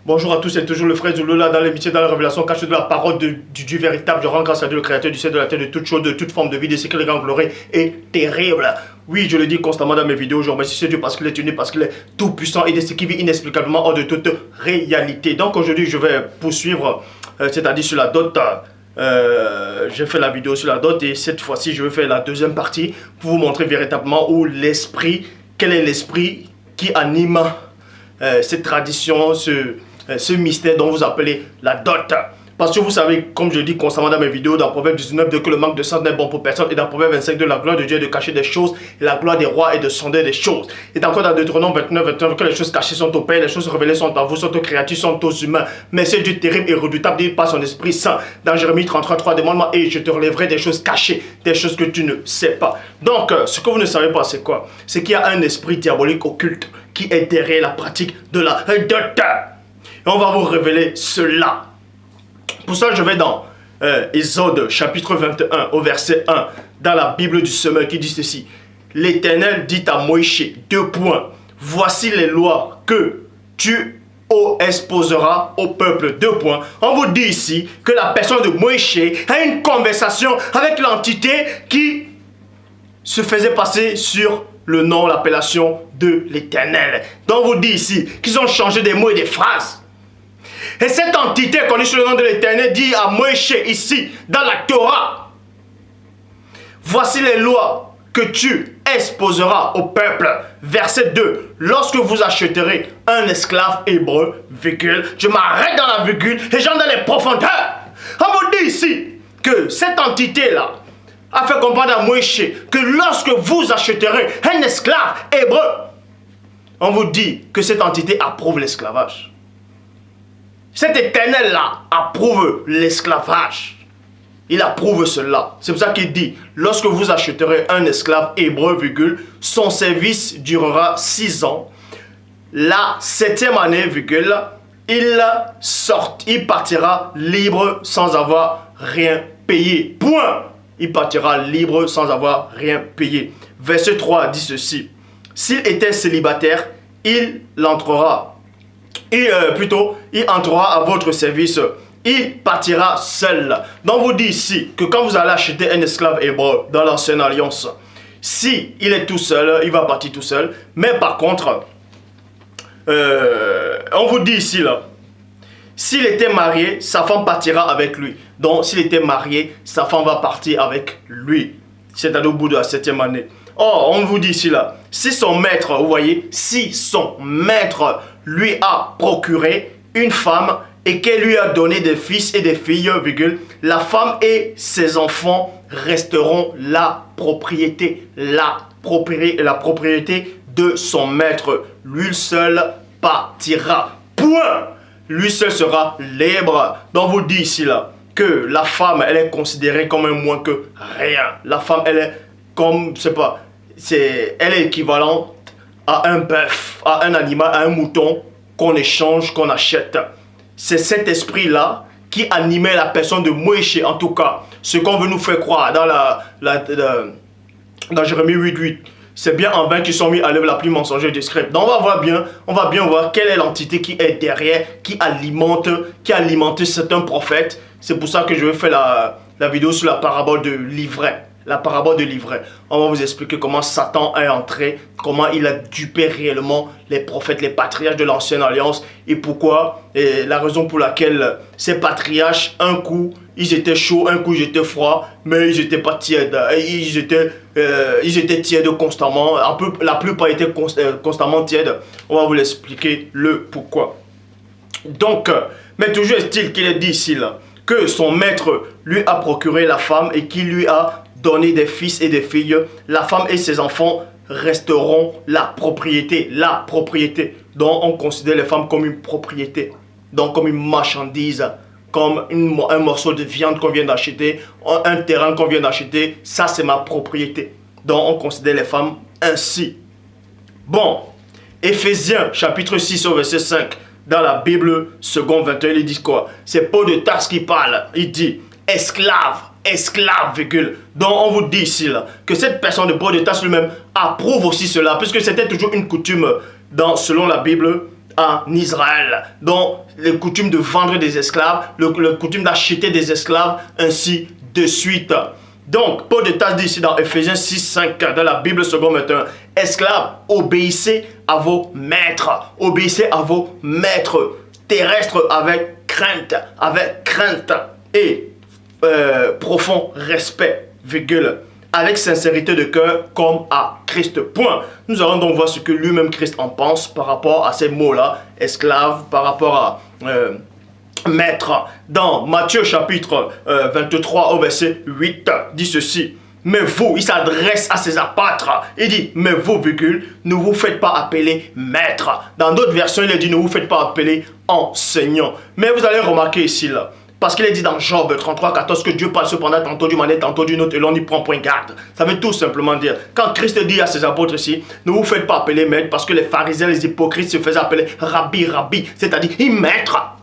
Bonjour à tous, c'est toujours le frère Zouloula dans l'émission, dans la révélation cachée de la parole du Dieu véritable. Je rends grâce à Dieu, le créateur du ciel, de la terre, de toute chose, de toute forme de vie, de ce qu'il rend glorieux et terrible. Oui, je le dis constamment dans mes vidéos, je remercie ce Dieu parce qu'il est uni, parce qu'il est tout puissant et de ce qui vit inexplicablement hors de toute réalité. Donc aujourd'hui, je vais poursuivre, c'est-à-dire sur la dot. J'ai fait la vidéo sur la dot et cette fois-ci, je vais faire la deuxième partie pour vous montrer véritablement où l'esprit, quel est l'esprit qui anime cette tradition, ce mystère dont vous appelez la dot. Parce que vous savez, comme je dis constamment dans mes vidéos, dans Proverbe 19, que le manque de sang n'est bon pour personne, et dans Proverbe 25, la gloire de Dieu est de cacher des choses, et la gloire des rois est de sonder des choses. Et encore dans Deutéronome 29, 21, que les choses cachées sont au Père, les choses révélées sont en vous, sont aux créatures, sont aux humains. Mais c'est Dieu terrible et redoutable, dit par son Esprit Saint. Dans Jérémie 33, 3, demande-moi, et je te relèverai des choses cachées, des choses que tu ne sais pas. Donc, ce que vous ne savez pas, c'est quoi? C'est qu'il y a un esprit diabolique occulte qui est derrière la pratique de la dot. Et on va vous révéler cela. Pour ça, je vais dans Exode chapitre 21 au verset 1, dans la Bible du semeur qui dit ceci. L'Éternel dit à Moïse, voici les lois que tu exposeras au peuple, On vous dit ici que la personne de Moïse a une conversation avec l'entité qui se faisait passer sur le nom, l'appellation de l'Éternel. Donc on vous dit ici qu'ils ont changé des mots et des phrases. Et cette entité connue sous le nom de l'Éternel dit à Moïse ici, dans la Torah, voici les lois que tu exposeras au peuple. Verset 2, lorsque vous achèterez un esclave hébreu, virgule, je m'arrête dans la virgule et j'entre dans les profondeurs. On vous dit ici que cette entité-là a fait comprendre à Moïse que lorsque vous achèterez un esclave hébreu, on vous dit que cette entité approuve l'esclavage. Cet Éternel-là approuve l'esclavage. Il approuve cela. C'est pour ça qu'il dit, lorsque vous achèterez un esclave hébreu, virgule, son service durera 6 ans. La 7e année, virgule, il partira libre sans avoir rien payé. Point. Il partira libre sans avoir rien payé. Verset 3 dit ceci. S'il était célibataire, il entrera. Il entrera à votre service. Il partira seul. Donc vous dit ici que quand vous allez acheter un esclave hébreu dans l'ancienne alliance, si il est tout seul, il va partir tout seul. Mais par contre, on vous dit ici là, s'il était marié, sa femme partira avec lui. Donc s'il était marié, sa femme va partir avec lui. C'est-à-dire au bout de la 7e année. Or, on vous dit ici là, si son maître, vous voyez, si son maître lui a procuré une femme et qu'elle lui a donné des fils et des filles, virgule, la femme et ses enfants resteront la propriété de son maître. Lui seul partira. Point. Lui seul sera libre. Donc vous dit ici là que la femme, elle est considérée comme un moins que rien. La femme, elle est comme, je sais pas, elle est équivalente à un bœuf, à un animal, à un mouton qu'on échange, qu'on achète. C'est cet esprit-là qui animait la personne de Moïse, en tout cas. Ce qu'on veut nous faire croire dans Jérémie 8.8. C'est bien en vain qu'ils sont mis à l'œuvre la plus mensongère des scribes. Donc on va bien voir quelle est l'entité qui est derrière, qui alimente certains prophètes. C'est pour ça que je vais faire la vidéo sur la parabole de l'ivraie. La parabole de l'ivraie. On va vous expliquer comment Satan est entré, comment il a dupé réellement les prophètes, les patriarches de l'ancienne alliance et pourquoi, et la raison pour laquelle ces patriarches, un coup, ils étaient chauds, un coup, ils étaient froids, mais ils n'étaient pas tièdes. Ils étaient tièdes constamment. La plupart étaient constamment tièdes. On va vous l'expliquer le pourquoi. Donc, mais toujours est-il qu'il est dit ici là, que son maître lui a procuré la femme et qu'il lui a donné des fils et des filles. La femme et ses enfants resteront la propriété. La propriété. Donc on considère les femmes comme une propriété. Donc comme une marchandise. Comme un morceau de viande qu'on vient d'acheter. Un terrain qu'on vient d'acheter. Ça c'est ma propriété. Donc on considère les femmes ainsi. Bon. Éphésiens chapitre 6 au verset 5. Dans la Bible, second 21, il dit quoi? C'est Paul de Tarse qui parle. Il dit esclave, virgule. Donc on vous dit ici là, que cette personne de Paul de Tarse lui-même approuve aussi cela, puisque c'était toujours une coutume selon la Bible en Israël. Donc, les coutumes de vendre des esclaves, le coutume d'acheter des esclaves, ainsi de suite. Donc, Paul de Tarse dit ici dans Ephésiens 6, 5, dans la Bible seconde 21, esclaves, obéissez à vos maîtres. Obéissez à vos maîtres terrestres avec crainte et profond respect, virgule, avec sincérité de cœur comme à Christ. Point. Nous allons donc voir ce que lui-même Christ en pense par rapport à ces mots-là, esclaves, par rapport à maître. Dans Matthieu chapitre 23 au verset 8, dit ceci. Mais vous, il s'adresse à ces apôtres. Il dit, mais vous, virgule, ne vous faites pas appeler maître. Dans d'autres versions, il dit, ne vous faites pas appeler enseignant. Mais vous allez remarquer ici, là, parce qu'il est dit dans Job 33, 14 que Dieu parle cependant tantôt d'une manière, tantôt d'une autre, et l'on n'y prend point garde. Ça veut tout simplement dire, quand Christ dit à ses apôtres ici, ne vous faites pas appeler maître, parce que les pharisiens, les hypocrites se faisaient appeler rabbi, c'est-à-dire maître.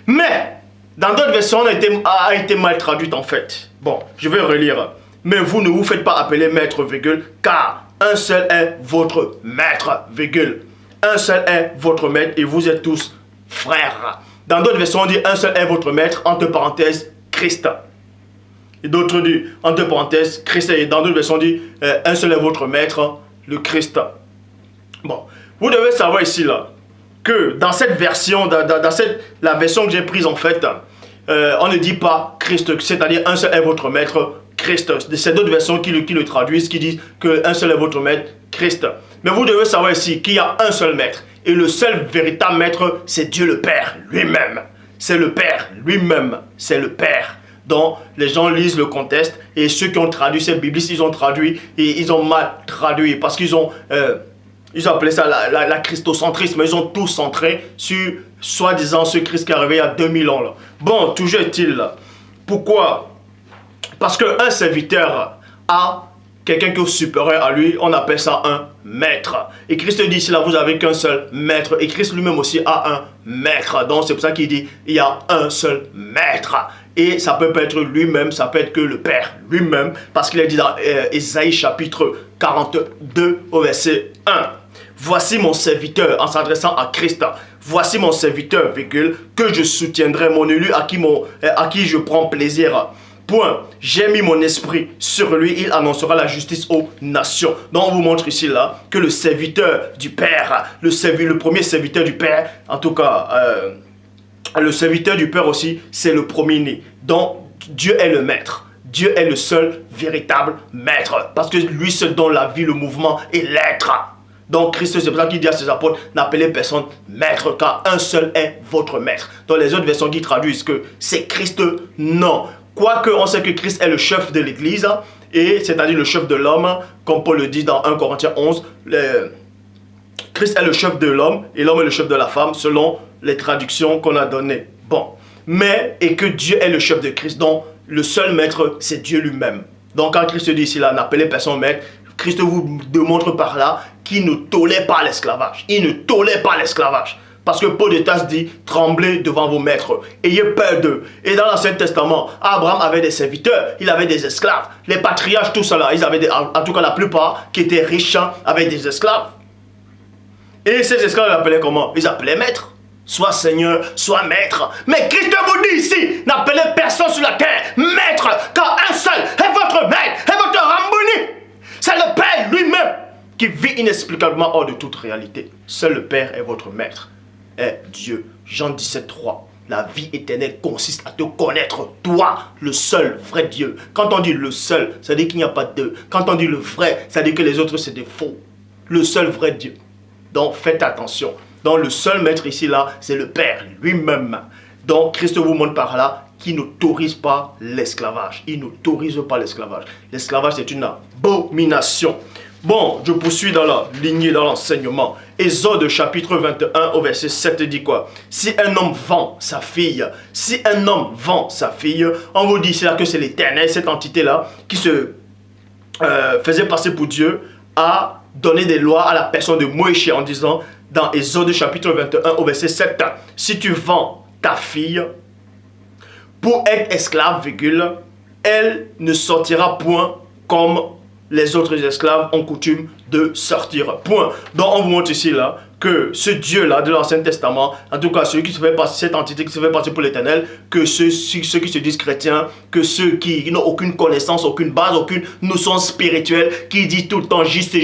Mais, dans d'autres versions, a été mal traduite en fait. Bon, je vais relire. Mais vous ne vous faites pas appeler maître, virgule, car un seul est votre maître, virgule. Un seul est votre maître et vous êtes tous frères. Dans d'autres versions, on dit un seul est votre maître, entre parenthèses, Christ. Et d'autres disent, entre parenthèses, Christ. Et dans d'autres versions, on dit un seul est votre maître, le Christ. Bon, vous devez savoir ici, là, que dans cette version, la version que j'ai prise en fait, on ne dit pas Christ, c'est-à-dire un seul est votre maître, Christ. C'est d'autres versions qui le traduisent, qui disent qu'un seul est votre maître, Christ. Mais vous devez savoir ici qu'il y a un seul maître. Et le seul véritable maître, c'est Dieu le Père lui-même. C'est le Père lui-même, c'est le Père. Donc, les gens lisent le contexte et ceux qui ont traduit ces biblistes, ils ont traduit et ils ont mal traduit parce qu'ils ont... ils ont appelé ça la christocentrisme, mais ils ont tout centré sur, soi-disant, ce Christ qui est arrivé il y a 2000 ans. Là. Bon, toujours est-il, pourquoi? Parce qu'un serviteur a quelqu'un qui est supérieur à lui, on appelle ça un maître. Et Christ dit ici, là, vous n'avez qu'un seul maître. Et Christ lui-même aussi a un maître. Donc, c'est pour ça qu'il dit, il y a un seul maître. Et ça peut pas être lui-même, ça peut être que le Père lui-même. Parce qu'il est dit dans Ésaïe chapitre 42 au verset 1. Voici mon serviteur, en s'adressant à Christ. Voici mon serviteur, virgule, que je soutiendrai, mon élu, à qui je prends plaisir. Point. J'ai mis mon esprit sur lui, il annoncera la justice aux nations. Donc on vous montre ici là que le serviteur du Père, le premier serviteur du Père, en tout cas, le serviteur du Père aussi, c'est le premier-né. Donc Dieu est le maître. Dieu est le seul véritable maître. Parce que lui seul donne la vie, le mouvement et l'être. Donc Christ, c'est pour ça qu'il dit à ses apôtres, n'appelez personne maître, car un seul est votre maître. Dans les autres versions qui traduisent que c'est Christ, non. Quoique on sait que Christ est le chef de l'Église, et c'est-à-dire le chef de l'homme, comme Paul le dit dans 1 Corinthiens 11, Christ est le chef de l'homme, et l'homme est le chef de la femme, selon les traductions qu'on a données. Bon, mais, et que Dieu est le chef de Christ, donc le seul maître, c'est Dieu lui-même. Donc quand Christ dit ici, là, n'appelez personne maître, Christ vous démontre par là qu'il ne tolère pas l'esclavage. Il ne tolère pas l'esclavage. Parce que Paul de Tarse dit, tremblez devant vos maîtres, ayez peur d'eux. Et dans l'Ancien Testament, Abraham avait des serviteurs, il avait des esclaves. Les patriarches, tout cela, ils avaient en tout cas la plupart qui étaient riches avaient des esclaves. Et ces esclaves, ils appelaient comment? Ils appelaient maîtres. Soit seigneur, soit maître. Mais Christ vous dit ici, n'appelez personne sur la terre maître, car un seul est votre maître, est votre Rambouni. C'est le Père lui-même qui vit inexplicablement hors de toute réalité. Seul le Père est votre maître. Est Dieu. Jean 17, 3. La vie éternelle consiste à te connaître, toi, le seul vrai Dieu. Quand on dit le seul, ça veut dire qu'il n'y a pas deux. Quand on dit le vrai, ça veut dire que les autres, c'est des faux. Le seul vrai Dieu. Donc, faites attention. Donc, le seul maître ici, là, c'est le Père lui-même. Donc, Christ vous montre par là qu'il n'autorise pas l'esclavage. Il n'autorise pas l'esclavage. L'esclavage, c'est une abomination. Bon, je poursuis dans la lignée, dans l'enseignement. Exode chapitre 21 au verset 7 dit quoi? Si un homme vend sa fille, on vous dit ici là que c'est l'Éternel, cette entité-là, qui se faisait passer pour Dieu, a donné des lois à la personne de Moïse en disant, dans Exode chapitre 21 au verset 7, si tu vends ta fille pour être esclave, virgule, elle ne sortira point comme les autres esclaves ont coutume de sortir. Point. Donc on vous montre ici là que ce Dieu-là de l'Ancien Testament, en tout cas celui qui se fait passer, cette entité qui se fait passer pour l'Éternel, que ceux qui se disent chrétiens, que ceux qui n'ont aucune connaissance, aucune base, aucune notion spirituelle, qui dit tout le temps juste,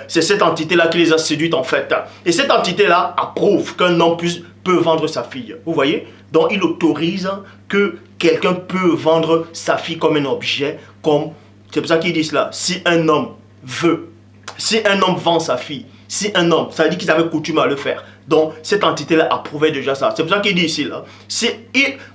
c'est cette entité-là qui les a séduites en fait. Et cette entité-là approuve qu'un homme peut vendre sa fille. Vous voyez? Donc il autorise que quelqu'un peut vendre sa fille comme un objet, comme... C'est pour ça qu'ils disent là, si un homme vend sa fille, si un homme, ça veut dire qu'ils avaient coutume à le faire. Donc, cette entité-là approuvait déjà ça. C'est pour ça qu'il dit ici, là.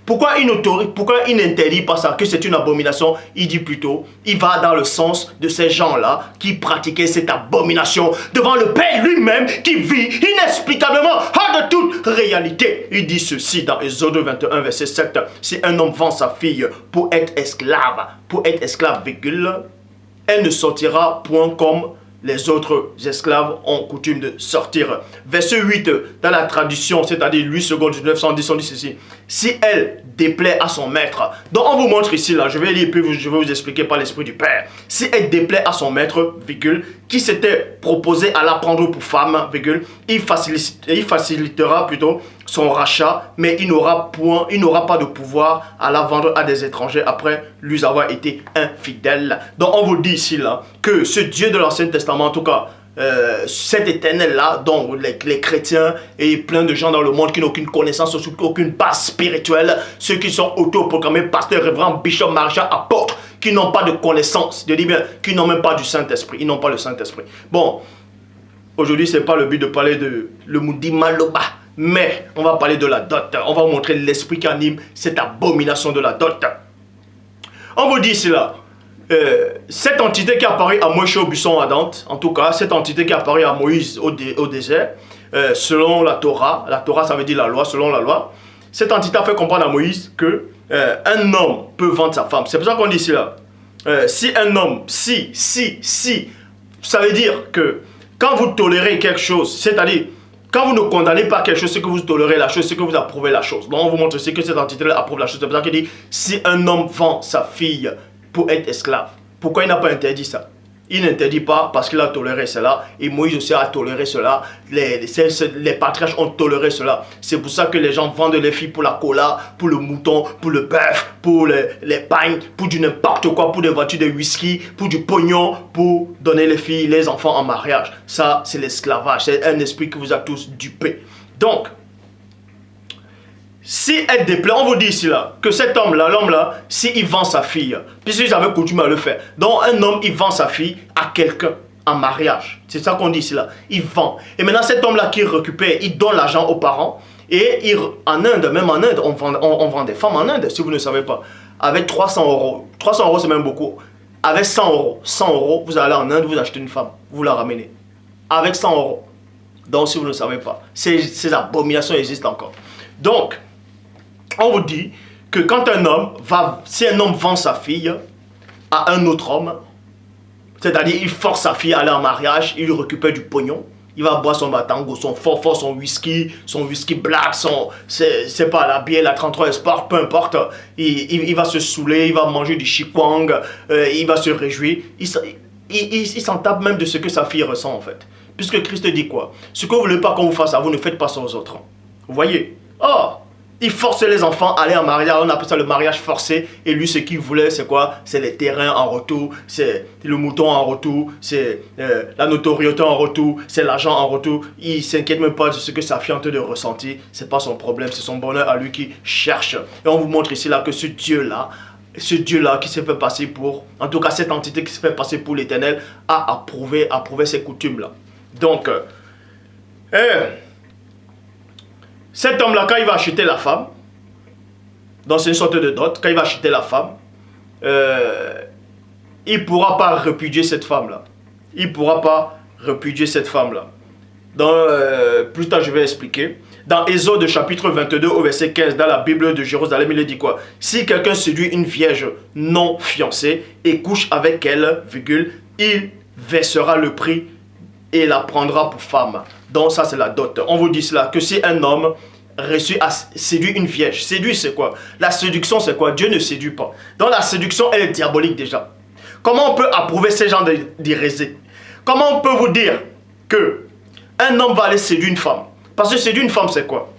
Pourquoi il n'interdit pas ça, que c'est une abomination? Il dit plutôt, il va dans le sens de ces gens-là qui pratiquaient cette abomination devant le Père lui-même qui vit inexplicablement hors de toute réalité. Il dit ceci dans Exode 21, verset 7. Si un homme vend sa fille pour être esclave, virgule, elle ne sortira point comme les autres esclaves ont coutume de sortir. Verset 8, dans la traduction, c'est-à-dire 8 secondes 1910, on dit ceci. Si elle déplaît à son maître. Donc on vous montre ici, là, je vais lire, puis je vais vous expliquer par l'Esprit du Père. Si elle déplaît à son maître, virgule, qui s'était proposé à la prendre pour femme, virgule, il facilitera plutôt son rachat, mais il n'aura pas de pouvoir à la vendre à des étrangers après lui avoir été infidèle. Donc on vous dit ici là que ce Dieu de l'Ancien Testament, en tout cas cet éternel là, dont les chrétiens et plein de gens dans le monde qui n'ont aucune connaissance, aucune base spirituelle, ceux qui sont autoproclamés pasteurs, révérends, bishops, marchands, apôtres, qui n'ont pas de connaissance, je dis bien, qui n'ont même pas du Saint-Esprit, ils n'ont pas le Saint-Esprit. Bon, aujourd'hui c'est pas le but de parler de le Moudi Maloba, mais on va parler de la dot. On va vous montrer l'esprit qui anime cette abomination de la dot. On vous dit ici là, cette entité qui apparaît à Moïse au buisson ardent, en tout cas, cette entité qui apparaît à Moïse au désert, selon la Torah ça veut dire la loi, selon la loi, cette entité a fait comprendre à Moïse que un homme peut vendre sa femme. C'est pour ça qu'on dit ici là, si un homme, ça veut dire que quand vous tolérez quelque chose, c'est-à-dire, quand vous ne condamnez pas quelque chose, c'est que vous tolérez la chose, c'est que vous approuvez la chose. Donc on vous montre aussi que cette entité-là approuve la chose. C'est pour ça qu'il dit, si un homme vend sa fille pour être esclave, pourquoi il n'a pas interdit ça? Il n'interdit pas parce qu'il a toléré cela. Et Moïse aussi a toléré cela. Les patriarches ont toléré cela. C'est pour ça que les gens vendent les filles pour la cola, pour le mouton, pour le bœuf, pour les pagnes, pour du n'importe quoi, pour des voitures de whisky, pour du pognon, pour donner les filles, les enfants en mariage. Ça, c'est l'esclavage. C'est un esprit qui vous a tous dupés. Donc, si elle déplaît, on vous dit ici là, que cet homme-là, l'homme-là, s'il vend sa fille, puisqu'ils avaient coutume à le faire, donc un homme, il vend sa fille à quelqu'un en mariage. C'est ça qu'on dit ici là. Il vend. Et maintenant, cet homme-là qui récupère, il donne l'argent aux parents. Et en Inde, même en Inde, on vend des femmes en Inde, si vous ne savez pas. Avec 300 euros. 300 euros, c'est même beaucoup. Avec 100 euros. 100 euros, vous allez en Inde, vous achetez une femme. Vous la ramenez. Avec 100 euros. Donc, si vous ne savez pas, ces abominations existent encore. Donc, on vous dit que quand si un homme vend sa fille à un autre homme, c'est-à-dire il force sa fille à aller en mariage, il récupère du pognon, il va boire son batango, son fort, son whisky black, c'est pas la bière, la 33 Sport, peu importe, il va se saouler, il va manger du chikwang, il va se réjouir, il s'en tape même de ce que sa fille ressent en fait. Puisque Christ dit quoi? Ce que vous ne voulez pas qu'on vous fasse à vous, ne faites pas ça aux autres. Vous voyez? Oh, il force les enfants à aller en mariage, on appelle ça le mariage forcé. Et lui, ce qu'il voulait, c'est quoi? C'est les terrains en retour, c'est le mouton en retour, c'est la notoriété en retour, c'est l'argent en retour. Il ne s'inquiète même pas de ce que sa fille est en train de ressentir. Ce n'est pas son problème, c'est son bonheur à lui qui cherche. Et on vous montre ici là que ce Dieu-là qui s'est fait passer pour, en tout cas cette entité qui s'est fait passer pour l'Éternel, a approuvé ces coutumes-là. Donc, cet homme-là, quand il va acheter la femme, dans une sorte de dot, quand il va acheter la femme, il ne pourra pas répudier cette femme-là. Il ne pourra pas répudier cette femme-là. Plus tard, je vais expliquer. Dans Exode chapitre 22 au verset 15, dans la Bible de Jérusalem, il dit quoi? Si quelqu'un séduit une vierge non fiancée et couche avec elle, virgule, il versera le prix et la prendra pour femme. Donc ça c'est la dot. On vous dit cela, que si un homme séduit une vierge, séduit c'est quoi? La séduction c'est quoi? Dieu ne séduit pas. Donc la séduction elle est diabolique déjà. Comment on peut approuver ces gens d'hérésie? Comment on peut vous dire que un homme va aller séduire une femme? Parce que séduire une femme, c'est quoi?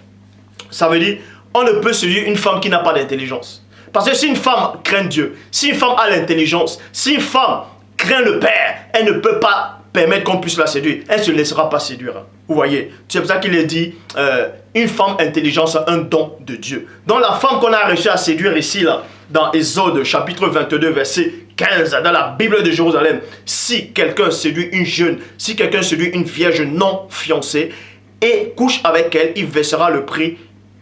Ça veut dire, on ne peut séduire une femme qui n'a pas d'intelligence. Parce que si une femme craint Dieu, si une femme a l'intelligence, si une femme craint le Père, elle ne peut pas permettre qu'on puisse la séduire. Elle ne se laissera pas séduire. Vous voyez? C'est pour ça qu'il est dit, une femme intelligente a un don de Dieu. Donc la femme qu'on a réussi à séduire ici, là, dans Exode chapitre 22, verset 15, dans la Bible de Jérusalem, si quelqu'un séduit une jeune, si quelqu'un séduit une vierge non fiancée et couche avec elle, il versera le prix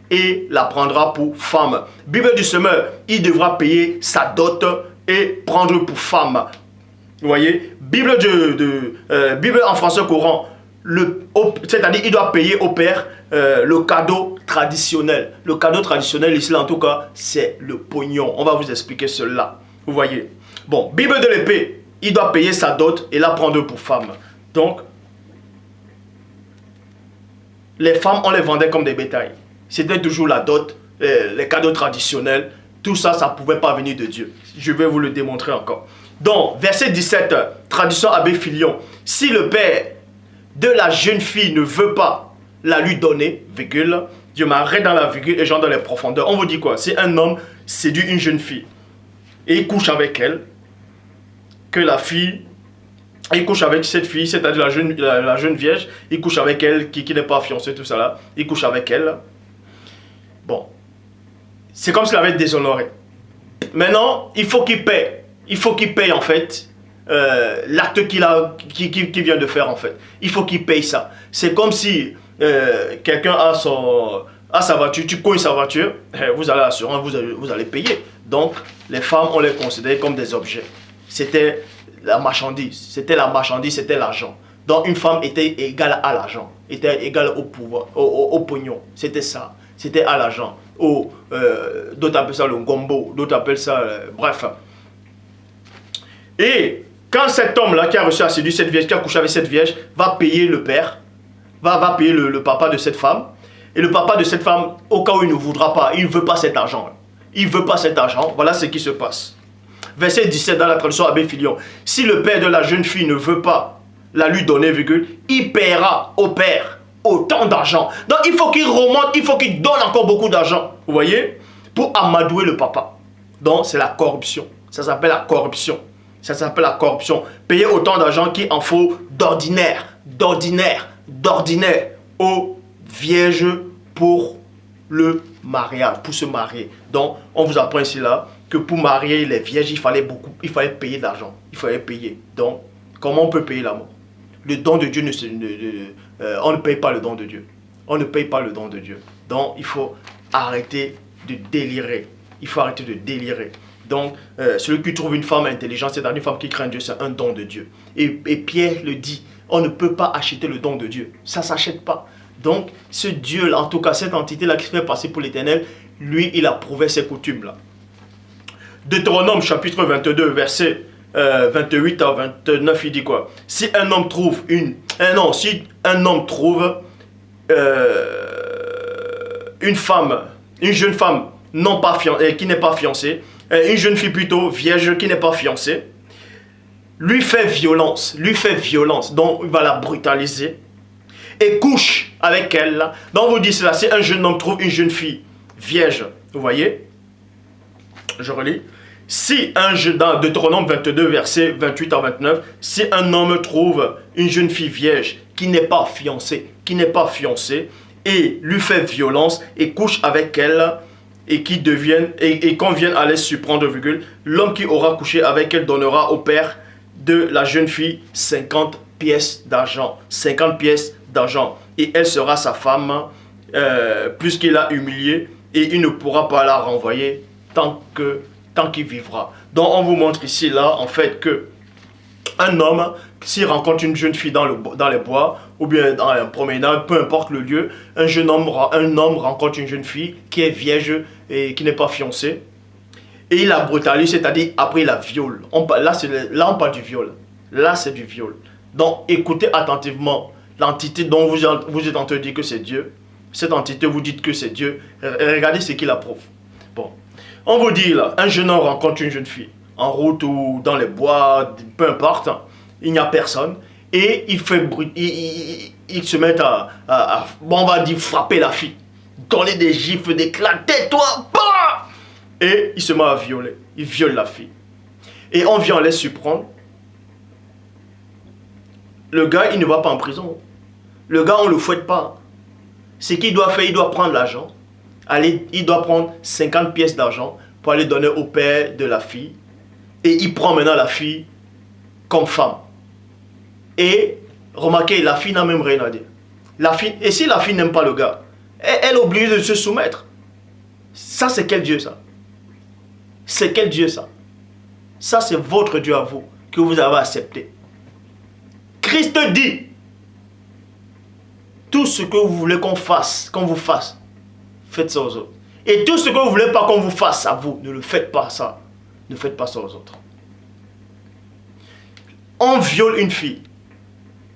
et la prendra pour femme. Bible du semeur, il devra payer sa dot et prendre pour femme. Vous voyez, Bible en français courant, c'est-à-dire il doit payer au père le cadeau traditionnel. Le cadeau traditionnel ici, en tout cas, c'est le pognon. On va vous expliquer cela. Vous voyez. Bon, Bible de l'épée, il doit payer sa dot et la prendre pour femme. Donc, les femmes, on les vendait comme des bétails. C'était toujours la dot, les cadeaux traditionnels. Tout ça, ça ne pouvait pas venir de Dieu. Je vais vous le démontrer encore. Donc, verset 17, tradition Abbé Filion. Si le père de la jeune fille ne veut pas la lui donner, virgule, je m'arrête dans la virgule et j'entre dans les profondeurs. On vous dit quoi? Si un homme séduit une jeune fille et il couche avec elle, que la fille, il couche avec cette fille, c'est-à-dire la jeune vierge, il couche avec elle, qui n'est pas fiancée, tout ça là, il couche avec elle. Bon, c'est comme s'il avait déshonoré. Maintenant, il faut qu'il paie. Il faut qu'il paye en fait l'acte qu'il vient de faire en fait. Il faut qu'il paye ça. C'est comme si quelqu'un a sa voiture, tu cognes sa voiture, vous allez à l'assurance, vous allez payer. Donc, les femmes, on les considérait comme des objets. C'était la marchandise, c'était l'argent. Donc, une femme était égale à l'argent, était égale au pouvoir, au pognon. C'était ça, c'était à l'argent. D'autres appellent ça le gombo, d'autres appellent ça, bref. Et quand cet homme-là qui a reçu à séduire cette vierge, qui a couché avec cette vierge, va payer le père, va payer le papa de cette femme, et le papa de cette femme, au cas où il ne voudra pas, il ne veut pas cet argent. Il ne veut pas cet argent, voilà ce qui se passe. Verset 17 dans la traduction Abbé Filion. Si le père de la jeune fille ne veut pas la lui donner, virgule, il paiera au père autant d'argent. Donc il faut qu'il remonte, il faut qu'il donne encore beaucoup d'argent. Vous voyez? Pour amadouer le papa. Donc c'est la corruption. Ça s'appelle la corruption. Ça s'appelle la corruption. Payer autant d'argent qu'il en faut d'ordinaire aux vierges pour le mariage, pour se marier. Donc, on vous apprend ici là que pour marier les vierges, il fallait payer de l'argent. Il fallait payer. Donc, comment on peut payer l'amour? Le don de Dieu, on ne paye pas le don de Dieu. On ne paye pas le don de Dieu. Donc, il faut arrêter de délirer. Il faut arrêter de délirer. Donc, celui qui trouve une femme intelligente, c'est-à-dire une femme qui craint Dieu, c'est un don de Dieu. Et Pierre le dit, on ne peut pas acheter le don de Dieu. Ça ne s'achète pas. Donc, ce Dieu, en tout cas, cette entité-là qui se fait passer pour l'Éternel, lui, il a prouvé ses coutumes-là. Deutéronome, chapitre 22, verset 28 à 29, il dit quoi? Si un homme trouve une femme, une jeune femme non pas qui n'est pas fiancée, une jeune fille plutôt vierge qui n'est pas fiancée, lui fait violence, donc il va la brutaliser et couche avec elle. Donc vous dites cela, si un jeune homme trouve une jeune fille vierge, vous voyez, je relis, dans Deutéronome 22, verset 28 à 29, si un homme trouve une jeune fille vierge qui n'est pas fiancée, et lui fait violence et couche avec elle, et qu'on vienne à les surprendre, virgule, l'homme qui aura couché avec elle donnera au père de la jeune fille 50 pièces d'argent. 50 pièces d'argent. Et elle sera sa femme, puisqu'il l'a humiliée, et il ne pourra pas la renvoyer tant qu'il vivra. Donc on vous montre ici, là, en fait, que un homme, s'il rencontre une jeune fille dans les bois, ou bien dans un promenade, peu importe le lieu, un homme rencontre une jeune fille qui est vierge et qui n'est pas fiancée, et il la brutalise, c'est-à-dire après il la viole. Là on parle du viol. Là c'est du viol. Donc écoutez attentivement l'entité dont vous êtes en train de dire que c'est Dieu. Cette entité, vous dites que c'est Dieu. Regardez ce qu'il approuve. Bon. On vous dit là, un jeune homme rencontre une jeune fille. en route ou dans les bois, peu importe, il n'y a personne. Et il fait il se met bon, on va dire, frapper la fille. Donner des gifles, des claques, tais-toi, bah! Et il se met à violer. Il viole la fille. Et on vient les surprendre. Le gars, il ne va pas en prison. Le gars, on ne le fouette pas. Ce qu'il doit faire, il doit prendre l'argent. Il doit prendre 50 pièces d'argent pour aller donner au père de la fille. Et il prend maintenant la fille comme femme. Et remarquez, la fille n'a même rien à dire. Et si la fille n'aime pas le gars, elle est obligée de se soumettre. Ça, c'est quel Dieu, ça? C'est quel Dieu, ça? Ça, c'est votre Dieu à vous, que vous avez accepté. Christ dit, tout ce que vous voulez qu'on vous fasse, faites ça aux autres. Et tout ce que vous ne voulez pas qu'on vous fasse à vous, ne le faites pas ça. Ne faites pas ça aux autres. On viole une fille.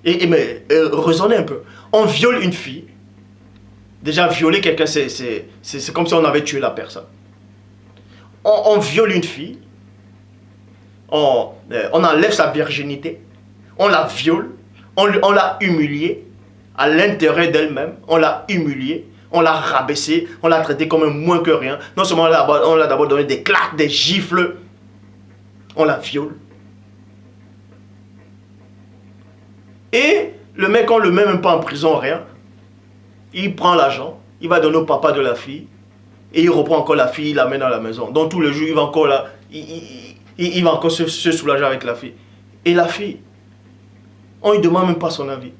Mais raisonnez un peu. On viole une fille. Déjà, violer quelqu'un, c'est comme si on avait tué la personne. On viole une fille. On enlève sa virginité. On la viole. On l'a humiliée. À l'intérieur d'elle-même. On l'a humiliée. On l'a rabaissée. On l'a traitée comme un moins que rien. Non seulement on l'a d'abord donné des claques, des gifles. On la viole. Et le mec, on ne le met même pas en prison, rien. Il prend l'argent, il va donner au papa de la fille, et il reprend encore la fille, il l'amène à la maison. Donc tous les jours, il va encore, il va encore se soulager avec la fille. Et la fille, on ne lui demande même pas son avis.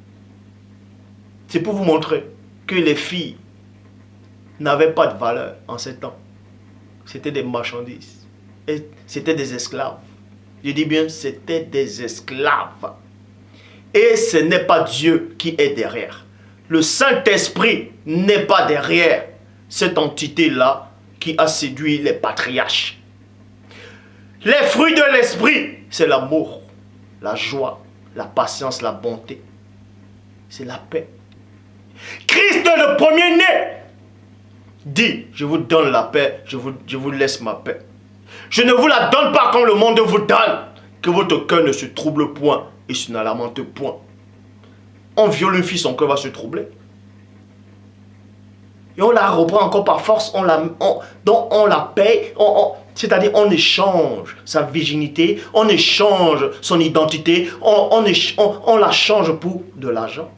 C'est pour vous montrer que les filles n'avaient pas de valeur en ces temps. C'était des marchandises. Et c'était des esclaves. Je dis bien, c'était des esclaves. Et ce n'est pas Dieu qui est derrière. Le Saint-Esprit n'est pas derrière cette entité-là qui a séduit les patriarches. Les fruits de l'esprit, c'est l'amour, la joie, la patience, la bonté. C'est la paix. Christ, le premier-né, dit, je vous donne la paix, je vous laisse ma paix. Je ne vous la donne pas comme le monde vous donne, que votre cœur ne se trouble point et se ne lamente point. On viole une fille, son cœur va se troubler. Et on la reprend encore par force, on la paye, c'est-à-dire on échange sa virginité, on échange son identité, on la change pour de l'argent.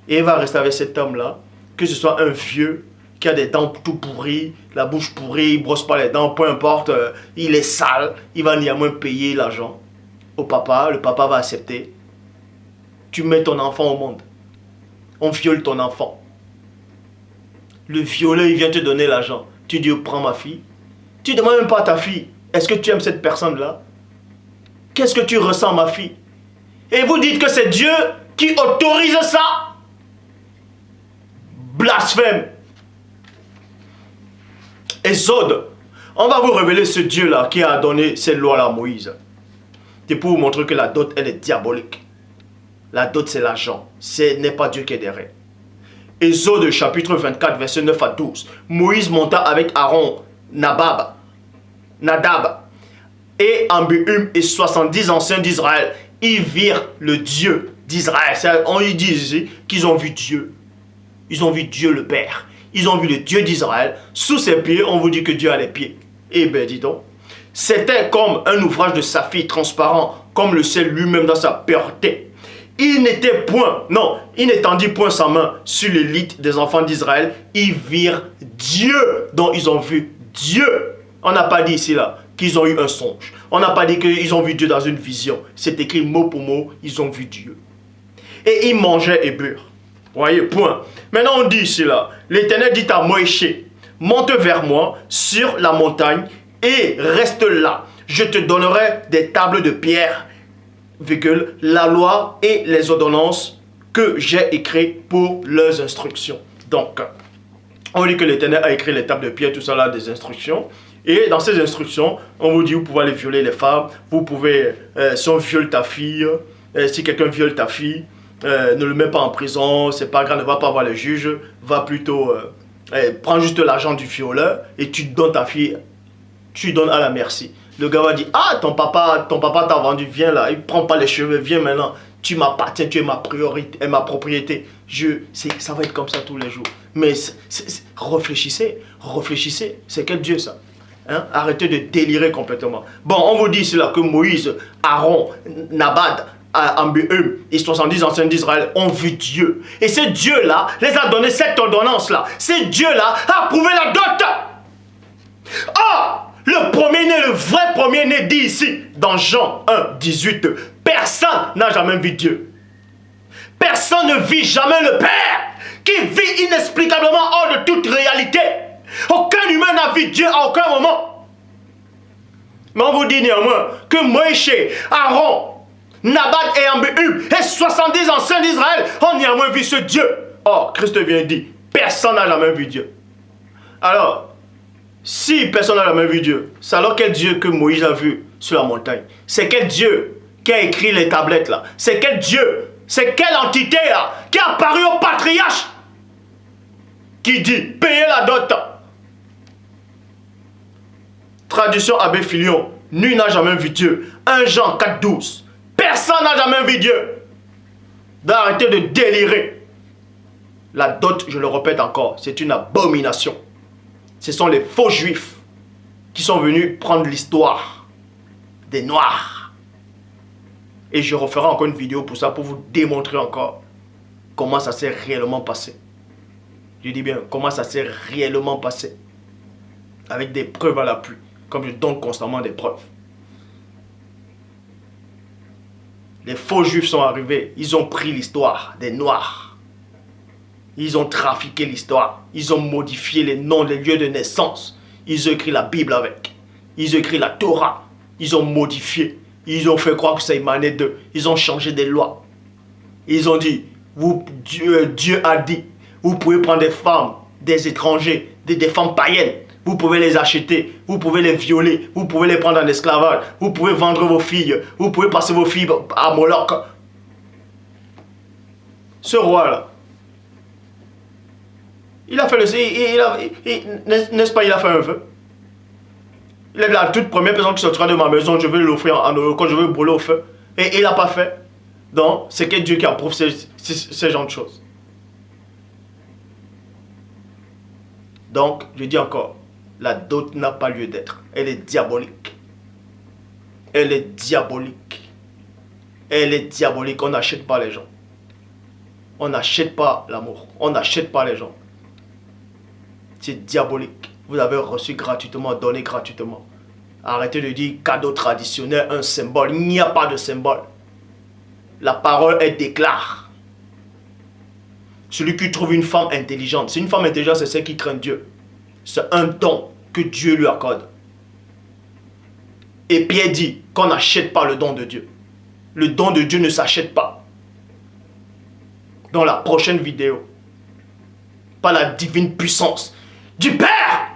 Et il va rester avec cet homme-là, que ce soit un vieux qui a des dents tout pourries, la bouche pourrie, il ne brosse pas les dents, peu importe, il est sale, il va néanmoins payer l'argent au papa, le papa va accepter. Tu mets ton enfant au monde. On viole ton enfant. Le violeur, il vient te donner l'argent. Tu dis, prends ma fille. Tu ne demandes même pas à ta fille, est-ce que tu aimes cette personne-là? Qu'est-ce que tu ressens, ma fille? Et vous dites que c'est Dieu qui autorise ça? Blasphème. Exode, on va vous révéler ce Dieu-là qui a donné cette loi-là à Moïse. C'est pour vous montrer que la dot, elle est diabolique. La dot, c'est l'argent. Ce n'est pas Dieu qui est derrière. Exode chapitre 24, verset 9 à 12. Moïse monta avec Aaron, Nadab et Abihu et 70 anciens d'Israël. Ils virent le Dieu d'Israël. On y dit ici qu'ils ont vu Dieu. Ils ont vu Dieu le Père. Ils ont vu le Dieu d'Israël. Sous ses pieds, on vous dit que Dieu a les pieds. Eh bien, dis donc. C'était comme un ouvrage de saphir transparent, comme le ciel lui-même dans sa pureté. Il n'étendit point sa main sur l'élite des enfants d'Israël. Ils virent Dieu, dont ils ont vu Dieu. On n'a pas dit ici là qu'ils ont eu un songe. On n'a pas dit qu'ils ont vu Dieu dans une vision. C'est écrit mot pour mot, ils ont vu Dieu. Et ils mangeaient et burent. Vous voyez, point. Maintenant on dit ici là, l'Éternel dit à Moïse, monte vers moi sur la montagne et reste là. Je te donnerai des tables de pierre, la loi et les ordonnances que j'ai écrites pour leurs instructions. Donc, on dit que l'Éternel a écrit les tables de pierre, tout ça là, des instructions. Et dans ces instructions, on vous dit, vous pouvez aller violer les femmes, vous pouvez, si on viole ta fille, si quelqu'un viole ta fille, ne le mets pas en prison, c'est pas grave, ne va pas voir le juge, va plutôt, prends juste l'argent du violeur et tu donnes ta fille, tu donnes à la merci. Le gars va dire, ah, ton papa t'a vendu, viens là, il prend pas les cheveux, viens maintenant. Tu m'appartiens, tu es ma priorité et ma propriété. Ça va être comme ça tous les jours. Mais réfléchissez, c'est quel Dieu ça? Hein? Arrêtez de délirer complètement. Bon, on vous dit ici là que Moïse, Aaron, Nabad, Ambium et 70 anciens d'Israël ont vu Dieu. Et ce Dieu-là les a donné cette ordonnance-là. Ce Dieu-là a approuvé la dot. Ah! Le premier-né, le vrai premier-né dit ici, dans Jean 1, 18, personne n'a jamais vu Dieu. Personne ne vit jamais le Père, qui vit inexplicablement hors de toute réalité. Aucun humain n'a vu Dieu à aucun moment. Mais on vous dit néanmoins que Moïse, Aaron, Nabad et Ambium et 70 anciens d'Israël ont néanmoins vu ce Dieu. Or, Christ vient dire, personne n'a jamais vu Dieu. Alors, si personne n'a jamais vu Dieu, c'est alors quel Dieu que Moïse a vu sur la montagne? C'est quel Dieu qui a écrit les tablettes là? C'est quel Dieu? C'est quelle entité là qui a apparu au patriarche? Qui dit, payez la dot. Tradition Abbé Filion, nul n'a jamais vu Dieu. 1 Jean 4, 12. Personne n'a jamais vu Dieu. D'arrêter de délirer. La dot, je le répète encore, c'est une abomination. Ce sont les faux juifs qui sont venus prendre l'histoire des Noirs. Et je referai encore une vidéo pour ça, pour vous démontrer encore comment ça s'est réellement passé. Je dis bien, comment ça s'est réellement passé. Avec des preuves à l'appui, comme je donne constamment des preuves. Les faux juifs sont arrivés, ils ont pris l'histoire des Noirs. Ils ont trafiqué l'histoire. Ils ont modifié les noms, les lieux de naissance. Ils ont écrit la Bible avec. Ils ont écrit la Torah. Ils ont modifié. Ils ont fait croire que ça émanait d'eux. Ils ont changé des lois. Ils ont dit, Dieu a dit, vous pouvez prendre des femmes, des étrangers, des femmes païennes. Vous pouvez les acheter, vous pouvez les violer, vous pouvez les prendre en esclavage, vous pouvez vendre vos filles, vous pouvez passer vos filles à Moloch. Ce roi-là, il a fait le... N'est-ce pas, il a fait un vœu. Il est la toute première personne qui sortira de ma maison, je vais l'offrir quand je vais brûler au feu. Et il n'a pas fait. Donc, c'est que Dieu qui approuve ces genres de choses. Donc, je dis encore, la dot n'a pas lieu d'être. Elle est diabolique. Elle est diabolique. Elle est diabolique. On n'achète pas les gens. On n'achète pas l'amour. On n'achète pas les gens. C'est diabolique. Vous avez reçu gratuitement, donné gratuitement. Arrêtez de dire cadeau traditionnel, un symbole. Il n'y a pas de symbole. La parole, elle déclare. Celui qui trouve une femme intelligente. C'est une femme intelligente, c'est celle qui craint Dieu. C'est un don que Dieu lui accorde. Et Pierre dit qu'on n'achète pas le don de Dieu. Le don de Dieu ne s'achète pas. Dans la prochaine vidéo, par la divine puissance du Père,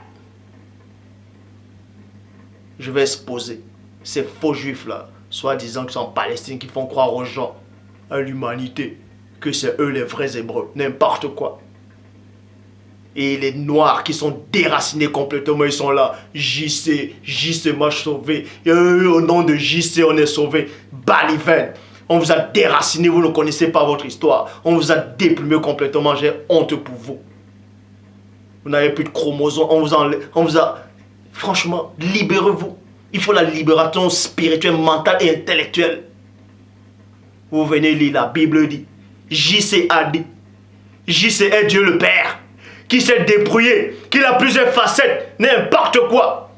je vais exposer ces faux juifs là, soi-disant qu'ils sont en Palestine, qui font croire aux gens, à l'humanité, que c'est eux les vrais Hébreux, n'importe quoi. Et les Noirs qui sont déracinés complètement, ils sont là, JC m'a sauvé, au nom de JC on est sauvé, Baliven. On vous a déraciné, vous ne connaissez pas votre histoire, on vous a déplumé complètement, j'ai honte pour vous. Vous n'avez plus de chromosomes, on vous a... Franchement, libérez-vous. Il faut la libération spirituelle, mentale et intellectuelle. Vous venez lire, la Bible dit, JC a dit, JC est Dieu le Père, qui s'est débrouillé, qui a plusieurs facettes, n'importe quoi.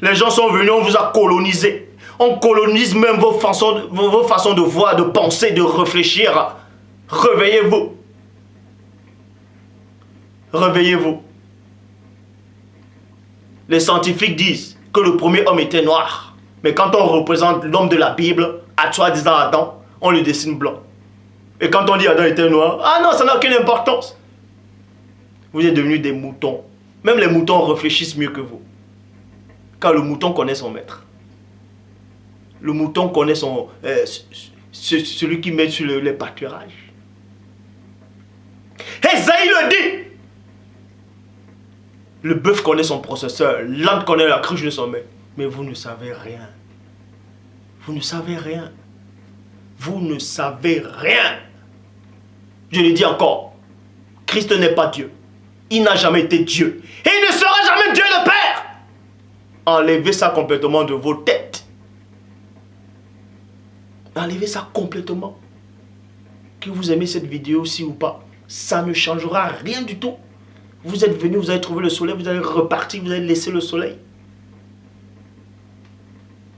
Les gens sont venus, on vous a colonisé. On colonise même vos façons de voir, de penser, de réfléchir. Réveillez-vous. Réveillez-vous. Les scientifiques disent que le premier homme était noir. Mais quand on représente l'homme de la Bible, à soi-disant Adam, on le dessine blanc. Et quand on dit Adam était noir, ah non, ça n'a aucune importance. Vous êtes devenus des moutons. Même les moutons réfléchissent mieux que vous. Car le mouton connaît son maître. Le mouton connaît celui qui met sur les pâturages. Esaïe le dit. Le bœuf connaît son processeur. L'âne connaît la cruche de son maître. Mais vous ne savez rien. Vous ne savez rien. Vous ne savez rien. Je le dis encore. Christ n'est pas Dieu. Il n'a jamais été Dieu. Et il ne sera jamais Dieu le Père. Enlevez ça complètement de vos têtes. Enlevez ça complètement. Que vous aimez cette vidéo aussi ou pas, ça ne changera rien du tout. Vous êtes venu, vous avez trouvé le soleil, vous allez repartir, vous allez laisser le soleil.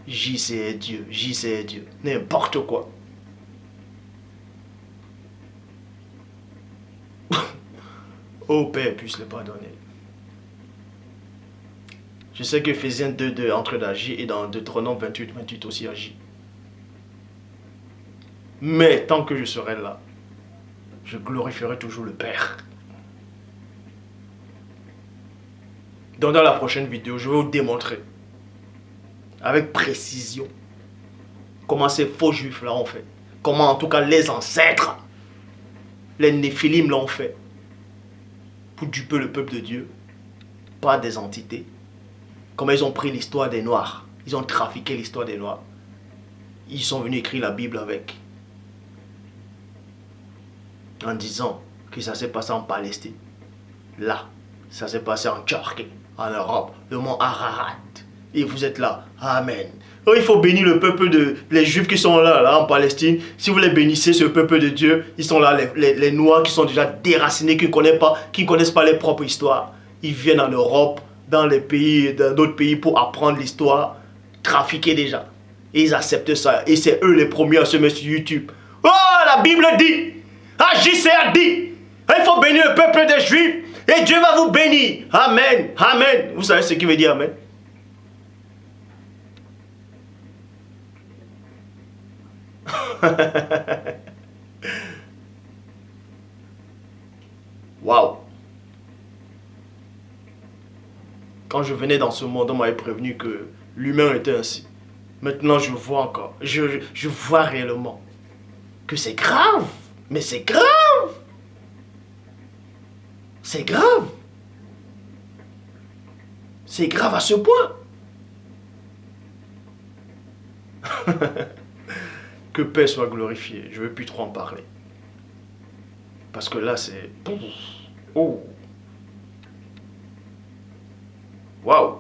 JC est Dieu, JC est Dieu. N'importe quoi. Ô Père, puisse le pardonner. Je sais que Ephésiens 2.2 entre d'agir et dans Deutéronome 28 aussi agit. Mais tant que je serai là, je glorifierai toujours le Père. Donc dans la prochaine vidéo, je vais vous démontrer avec précision comment ces faux juifs là ont fait. Comment en tout cas les ancêtres, les Néphilim l'ont fait. Pour duper le peuple de Dieu, pas des entités. Comment ils ont pris l'histoire des Noirs. Ils ont trafiqué l'histoire des Noirs. Ils sont venus écrire la Bible avec. En disant que ça s'est passé en Palestine. Là, ça s'est passé en Turquie, en Europe, le mont Ararat. Et vous êtes là. Amen. Donc, il faut bénir le peuple les Juifs qui sont là en Palestine. Si vous les bénissez, ce peuple de Dieu, ils sont là, les Noirs qui sont déjà déracinés, qui ne connaissent pas leur propre histoire. Ils viennent en Europe, dans d'autres pays pour apprendre l'histoire, trafiquer déjà. Et ils acceptent ça. Et c'est eux les premiers à se mettre sur YouTube. Oh, la Bible dit, JC a dit, il faut bénir le peuple des Juifs et Dieu va vous bénir. Amen, amen. Vous savez ce qui veut dire amen? Waouh! Quand je venais dans ce monde, on m'avait prévenu que l'humain était ainsi. Maintenant, je vois encore. Je vois réellement que c'est grave. Mais c'est grave. C'est grave. C'est grave à ce point. Que paix soit glorifiée. Je ne veux plus trop en parler. Parce que là, c'est... Oh. Waouh.